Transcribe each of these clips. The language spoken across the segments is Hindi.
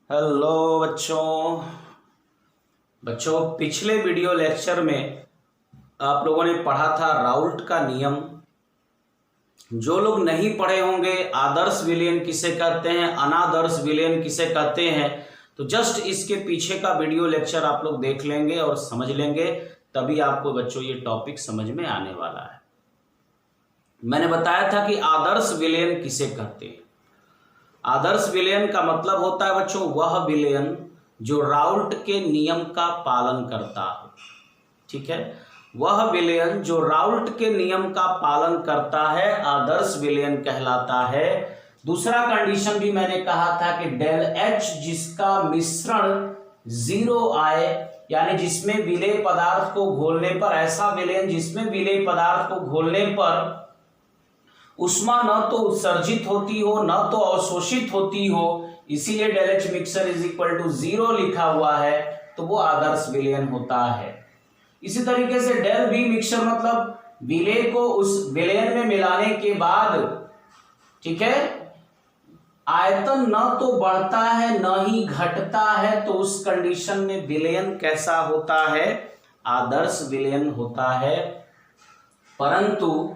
हेलो बच्चों पिछले वीडियो लेक्चर में आप लोगों ने पढ़ा था राउल्ट का नियम। जो लोग नहीं पढ़े होंगे आदर्श विलयन किसे कहते हैं, अनादर्श विलयन किसे कहते हैं, तो जस्ट इसके पीछे का वीडियो लेक्चर आप लोग देख लेंगे और समझ लेंगे, तभी आपको बच्चों ये टॉपिक समझ में आने वाला है। मैंने बताया था कि आदर्श विलयन किसे कहते हैं। आदर्श विलयन का मतलब होता है बच्चों वह विलयन जो राउल्ट के नियम का पालन करता हो। ठीक है, वह विलयन जो राउल्ट के नियम का पालन करता है आदर्श विलयन कहलाता है। दूसरा कंडीशन भी मैंने कहा था कि डेल एच जिसका मिश्रण 0 आए, यानी जिसमें विलेय पदार्थ को घोलने पर, ऐसा विलयन जिसमें विलेय पदार्थ को घोलने पर उष्मा न तो उत्सर्जित होती हो न तो अवशोषित होती हो, इसीलिए del H mixture is equal to 0 लिखा हुआ है, तो वो आदर्श विलयन होता है। इसी तरीके से डेल बी मिक्सर मतलब विलेय को उस विलयन में मिलाने के बाद, ठीक है, आयतन न तो बढ़ता है न ही घटता है, तो उस कंडीशन में विलयन कैसा होता है, आदर्श विलयन होता है। परंतु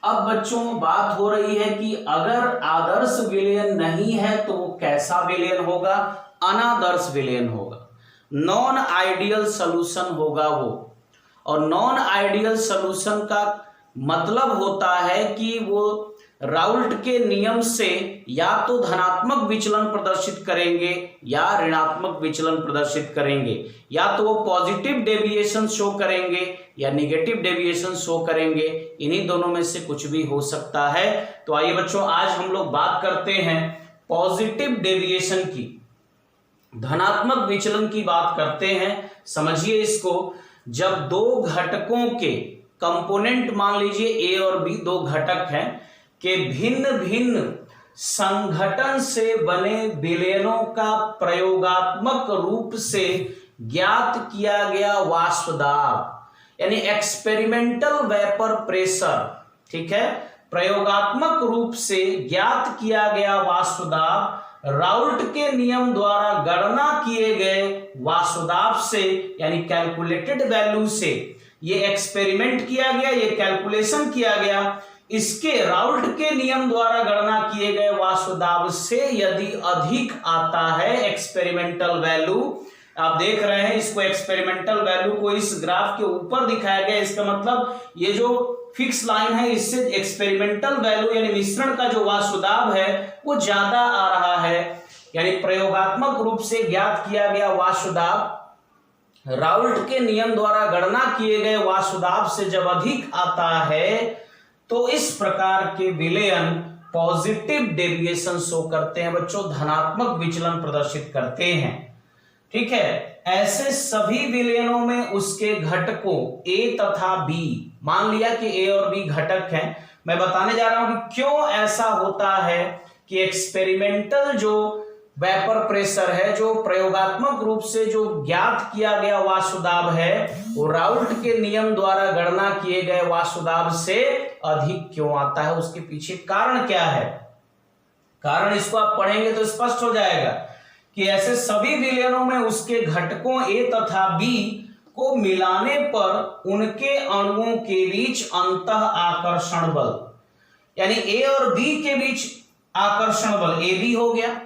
अब बच्चों बात हो रही है कि अगर आदर्श विलयन नहीं है तो वो कैसा विलयन होगा, अनादर्श विलयन होगा, नॉन आइडियल सॉल्यूशन होगा वो। और नॉन आइडियल सॉल्यूशन का मतलब होता है कि वो राउल्ट के नियम से या तो धनात्मक विचलन प्रदर्शित करेंगे या ऋणात्मक विचलन प्रदर्शित करेंगे, या तो वो पॉजिटिव डेविएशन शो करेंगे या नेगेटिव डेविएशन शो करेंगे, इन्हीं दोनों में से कुछ भी हो सकता है। तो आइए बच्चों आज हम लोग बात करते हैं पॉजिटिव डेविएशन की, धनात्मक विचलन की बात करते हैं। समझिए इसको, जब दो घटकों के कंपोनेंट मान लीजिए ए और बी, दो घटक हैं के भिन्न भिन्न संघटन से बने विलयनों का प्रयोगात्मक रूप से ज्ञात किया गया वाष्प दाब, यानी एक्सपेरिमेंटल वेपर प्रेशर, ठीक है, प्रयोगात्मक रूप से ज्ञात किया गया वाष्प दाब राउल्ट के नियम द्वारा गणना किए गए वाष्प दाब से, यानी कैलकुलेटेड वैल्यू से ये एक्सपेरिमेंट किया गया, ये कैलकुलेशन किया गया, इसके राउल्ट के नियम द्वारा गणना किए गए वाष्प दाब से यदि अधिक आता है एक्सपेरिमेंटल वैल्यू, आप देख रहे हैं इसको एक्सपेरिमेंटल वैल्यू को इस ग्राफ के ऊपर दिखाया गया, इसका मतलब ये जो फिक्स लाइन है इससे एक्सपेरिमेंटल वैल्यू यानी मिश्रण का जो वाष्प दाब है वो ज्यादा आ रहा है, यानी प्रयोगात्मक रूप से ज्ञात किया गया वाष्प दाब राउल्ट के नियम द्वारा गणना किए गए वाष्प दाब से जब अधिक आता है तो इस प्रकार के विलयन पॉजिटिव डेविएशन शो करते हैं बच्चों, धनात्मक विचलन प्रदर्शित करते हैं। ठीक है, ऐसे सभी विलयनों में उसके घटकों ए तथा बी, मान लिया कि ए और बी घटक हैं, मैं बताने जा रहा हूं कि क्यों ऐसा होता है कि एक्सपेरिमेंटल जो वेपर प्रेशर है, जो प्रयोगात्मक रूप से जो ज्ञात किया गया वाष्प दाब है वो राउल्ट के नियम द्वारा गणना किए गए वाष्प दाब से अधिक क्यों आता है, उसके पीछे कारण क्या है। कारण इसको आप पढ़ेंगे तो स्पष्ट हो जाएगा कि ऐसे सभी विलयनों में उसके घटकों ए तथा बी को मिलाने पर उनके अणुओं के बीच अंतः आकर्षण बल, यानी ए और बी के बीच आकर्षण बल ए बी हो गया,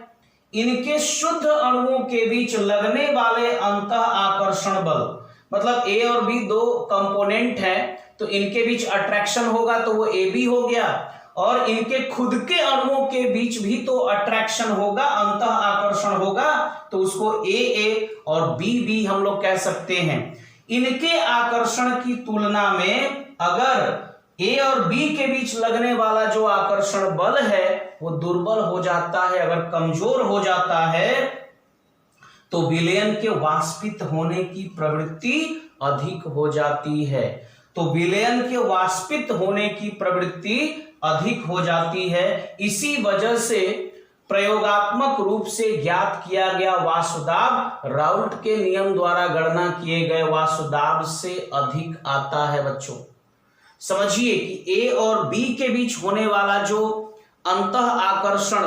इनके शुद्ध अणुओं के बीच लगने वाले अंतः आकर्षण बल, मतलब ए और बी दो कंपोनेंट हैं तो इनके बीच अट्रैक्शन होगा तो वो ए बी हो गया, और इनके खुद के अणुओं के बीच भी तो अट्रैक्शन होगा, अंतः आकर्षण होगा, तो उसको ए और बी बी हम लोग कह सकते हैं। इनके आकर्षण की तुलना में अगर ए और बी के बीच लगने वाला जो आकर्षण बल है वो दुर्बल हो जाता है, अगर कमजोर हो जाता है तो विलयन के वाष्पित होने की प्रवृत्ति अधिक हो जाती है, तो विलयन के वाष्पित होने की प्रवृत्ति अधिक हो जाती है। इसी वजह से प्रयोगात्मक रूप से ज्ञात किया गया वाष्प दाब राउल्ट के नियम द्वारा गणना किए गए वाष्प दाब से अधिक आता है बच्चों। समझिए कि ए और बी के बीच होने वाला जो अंतः आकर्षण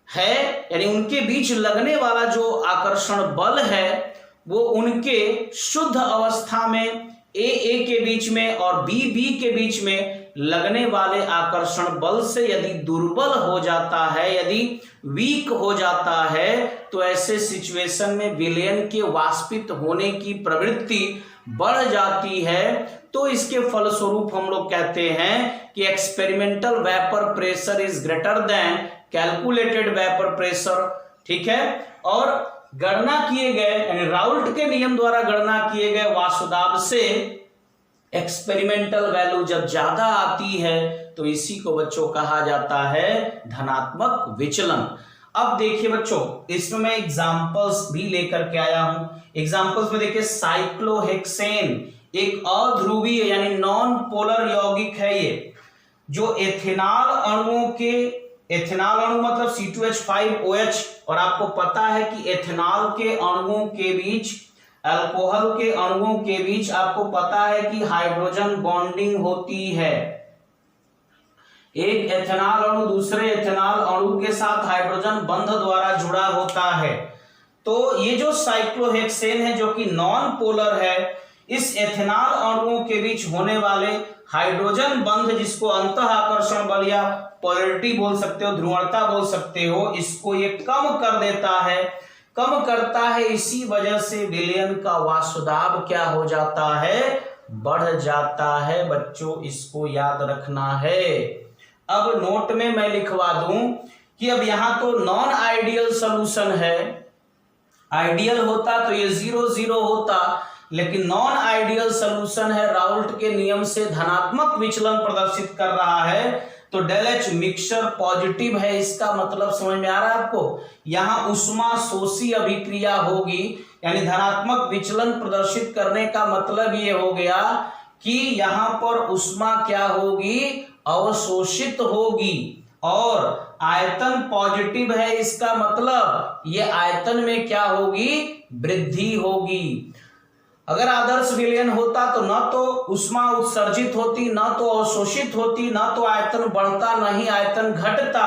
है, यानी उनके बीच लगने वाला जो आकर्षण बल है वो उनके शुद्ध अवस्था में ए के बीच में और बी के बीच में लगने वाले आकर्षण बल से यदि दुर्बल हो जाता है, यदि वीक हो जाता है, तो ऐसे सिचुएशन में विलयन के वाष्पित होने की प्रवृत्ति बढ़ जाती है। तो इसके फलस्वरूप हम लोग कहते हैं कि experimental vapour pressure is greater than calculated vapour pressure. ठीक है, और गणना किए गए यानी राउल्ट के नियम द्वारा गणना किए गए वाष्पदाब से एक्सपेरिमेंटल वैल्यू जब ज्यादा आती है तो इसी को बच्चों कहा जाता है धनात्मक विचलन। अब देखिए बच्चों, इसमें मैं एग्जांपल्स भी लेकर के आया हूं। एग्जांपल्स में देखिए साइक्लोहेक्सेन एक अध्रुवीय यानी नॉन पोलर यौगिक है। ये जो एथेनॉल अणुओं के, एथेनॉल अणु मतलब C2H5OH, और आपको पता है कि एथेनॉल के अणुओं के बीच, अल्कोहल के अणुओं के बीच आपको पता है कि हाइड्रोजन बॉन्डिंग होती है। एक एथेनॉल अणु दूसरे एथेनॉल अणु के साथ हाइड्रोजन बंध द्वारा जुड़ा होता है। तो ये जो साइक्लोहेक्सेन है जो कि नॉन पोलर है, इस एथेनॉल अणुओं के बीच होने वाले हाइड्रोजन बंध, जिसको अंतः आकर्षण बल या पोलैरिटी बोल सकते हो, ध्रुवणता बोल सकते हो, इसको ये कम कर देता है, कम करता है। इसी वजह से विलयन का वाष्पदाब क्या हो जाता है, बढ़ जाता है। बच्चों इसको याद रखना है। अब नोट में मैं लिखवा दूं कि अब यहां तो नॉन आइडियल सॉल्यूशन है, आइडियल होता तो ये 0 होता, लेकिन नॉन आइडियल सॉल्यूशन है, राउल्ट के नियम से धनात्मक विचलन प्रदर्शित कर रहा है। तो डेल H मिक्सचर पॉजिटिव है, इसका मतलब समझ में आ रहा है आपको। यहां उष्मा शोषी अभिक्रिया होगी, यानी धनात्मक विचलन प्रदर्शित करने का मतलब ये हो गया कि यहां पर उष्मा क्या होगी, अवशोषित होगी। और आयतन पॉजिटिव है, इसका मतलब ये आयतन में क्या होगी, वृद्धि होगी। अगर आदर्श विलयन होता तो न तो उष्मा उत्सर्जित होती, न तो अवशोषित होती, न तो आयतन बढ़ता, न ही आयतन घटता।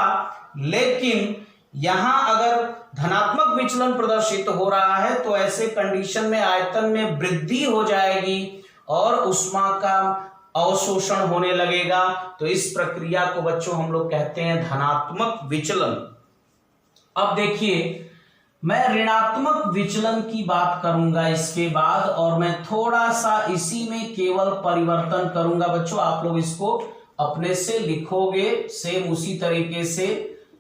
लेकिन यहां अगर धनात्मक विचलन प्रदर्शित हो रहा है तो ऐसे कंडीशन में आयतन में वृद्धि हो जाएगी और उष्मा का अवशोषण होने लगेगा। तो इस प्रक्रिया को बच्चों हम लोग कहते हैं धनात्मक विचलन। अब देखिए, मैं ऋणात्मक विचलन की बात करूंगा इसके बाद, और मैं थोड़ा सा इसी में केवल परिवर्तन करूंगा। बच्चों आप लोग इसको अपने से लिखोगे सेम उसी तरीके से।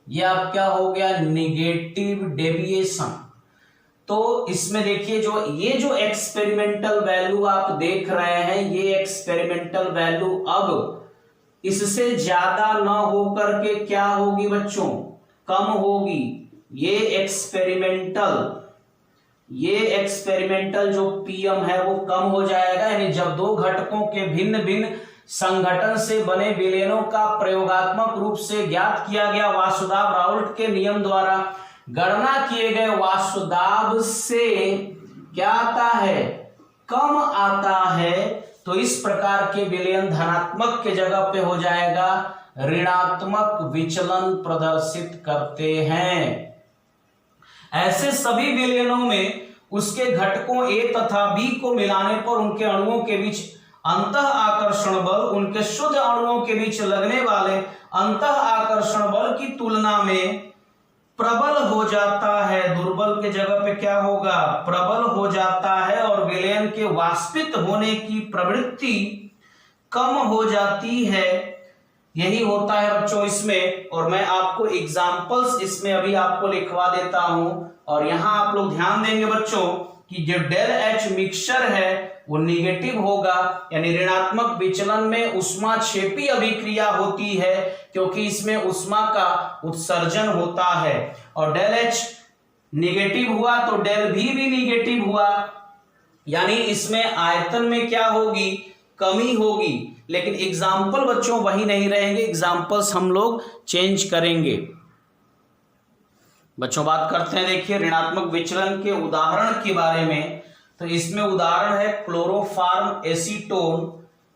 यह अब क्या हो गया, निगेटिव डेविएशन। तो इसमें देखिए ये जो एक्सपेरिमेंटल वैल्यू आप देख रहे हैं, ये एक्सपेरिमेंटल वैल्यू अब इससे ज्यादा न होकर के क्या होगी बच्चों, कम होगी। ये एक्सपेरिमेंटल जो PM है वो कम हो जाएगा, यानी जब दो घटकों के भिन्न भिन्न संगठन से बने विलयनों का प्रयोगात्मक रूप से ज्ञात किया गया वाष्पदाब राउल्ट के नियम द्वारा गणना किए गए वाष्पदाब से क्या आता है, कम आता है। तो इस प्रकार के विलयन धनात्मक के जगह पे हो जाएगा ऋणात्मक विचलन प्रदर्शित करते हैं। ऐसे सभी विलयनों में उसके घटकों A तथा B को मिलाने पर उनके अणुओं के बीच अंतः आकर्षण बल उनके शुद्ध अणुओं के बीच लगने वाले अंतः आकर्षण बल की तुलना में प्रबल हो जाता है। दुर्बल के जगह पे क्या होगा, प्रबल हो जाता है, और विलयन के वाष्पित होने की प्रवृत्ति कम हो जाती है। यही होता है बच्चों इसमें। और मैं आपको एग्जांपल्स इसमें अभी आपको लिखवा देता हूं, और यहां आप लोग ध्यान देंगे बच्चों कि जो डेल H मिक्सचर है वो निगेटिव होगा, यानी ऋणात्मक विचलन में ऊष्माक्षेपी अभिक्रिया होती है, क्योंकि इसमें ऊष्मा का उत्सर्जन होता है। और डेल H निगेटिव हुआ तो डेल V भी निगेटिव हुआ, यानी इसमें आयतन में क्या होगी, कमी होगी। लेकिन एग्जाम्पल बच्चों वही नहीं रहेंगे, एग्जाम्पल्स हम लोग चेंज करेंगे। बच्चों बात करते हैं, देखिए ऋणात्मक विचलन के उदाहरण के बारे में। तो इसमें उदाहरण है क्लोरोफॉर्म एसीटोन,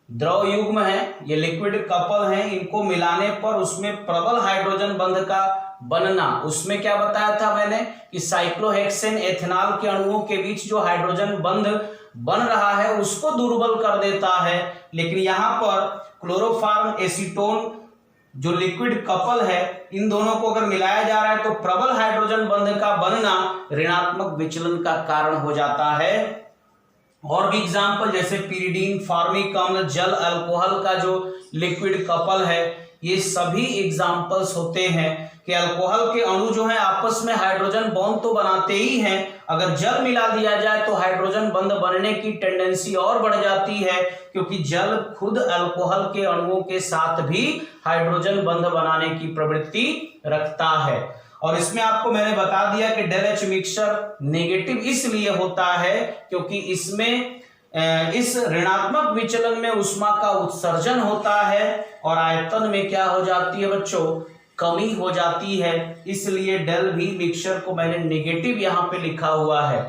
द्रव युग्म है, ये लिक्विड कपल है, इनको मिलाने पर उसमें प्रबल हाइड्रोजन बंध का बनना, उसमें क्या बताया था मैंने कि साइक्लोहेक्सेन एथेनॉल के अणुओं के बीच जो हाइड्रोजन बंध बन रहा है उसको दुर्बल कर देता है। लेकिन यहां पर क्लोरोफॉर्म एसीटोन जो लिक्विड कपल है, इन दोनों को अगर मिलाया जा रहा है तो प्रबल हाइड्रोजन बंध का बनना ऋणात्मक विचलन का कारण हो जाता है। और भी एग्जाम्पल जैसे पिरिडीन, फॉर्मिक अम्ल, जल अल्कोहल का जो लिक्विड कपल है, ये सभी एग्जाम्पल्स होते हैं कि अल्कोहल के अणु जो है आपस में हाइड्रोजन बॉन्ड तो बनाते ही हैं, अगर जल मिला दिया जाए तो हाइड्रोजन बंध बनने की टेंडेंसी और बढ़ जाती है, क्योंकि जल खुद अल्कोहल के अणुओं के साथ भी हाइड्रोजन बंध बनाने की प्रवृत्ति रखता है। और इसमें आपको मैंने बता दिया कि डेल एच मिक्सचर नेगेटिव इसलिए होता है क्योंकि इसमें इस ऋणात्मक विचलन में ऊष्मा का उत्सर्जन होता है और आयतन में क्या हो जाती है बच्चों, कमी हो जाती है, इसलिए डेल भी मिक्सचर को मैंने नेगेटिव यहां पे लिखा हुआ है।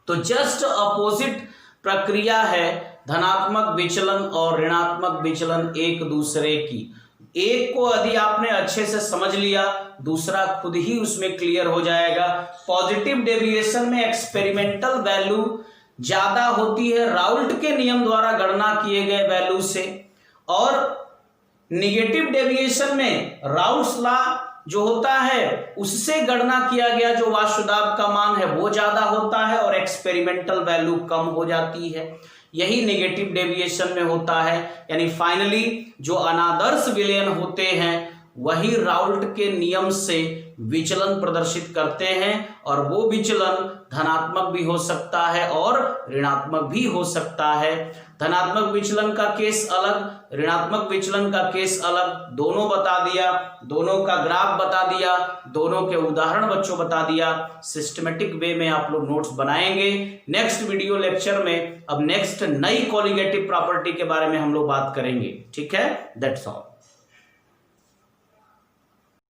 तो जस्ट अपोजिट प्रक्रिया है धनात्मक विचलन और ऋणात्मक विचलन एक दूसरे की। एक को यदि आपने अच्छे से समझ लिया, दूसरा खुद ही उसमें क्लियर हो जाएगा। पॉजिटिव डेविएशन में एक्सपेरिमेंटल वैल्यू ज्यादा होती है राउल्ट के नियम द्वारा गणना किए गए वैल्यू से, और निगेटिव डेविएशन में राउल्ट्स लॉ जो होता है उससे गणना किया गया जो वाष्प दाब का मान है वो ज्यादा होता है और एक्सपेरिमेंटल वैल्यू कम हो जाती है। यही नेगेटिव डेविएशन में होता है, यानी फाइनली जो अनादर्श विलयन होते हैं वही राउल्ट के नियम से विचलन प्रदर्शित करते हैं, और वो विचलन धनात्मक भी हो सकता है और ऋणात्मक भी हो सकता है। धनात्मक विचलन का केस अलग, ऋणात्मक विचलन का केस अलग, दोनों बता दिया, दोनों का ग्राफ बता दिया, दोनों के उदाहरण बच्चों बता दिया। सिस्टमेटिक वे में आप लोग नोट्स बनाएंगे। नेक्स्ट वीडियो लेक्चर में अब नेक्स्ट नई कोलिगेटिव प्रॉपर्टी के बारे में हम लोग बात करेंगे। ठीक है, दैट्स ऑल।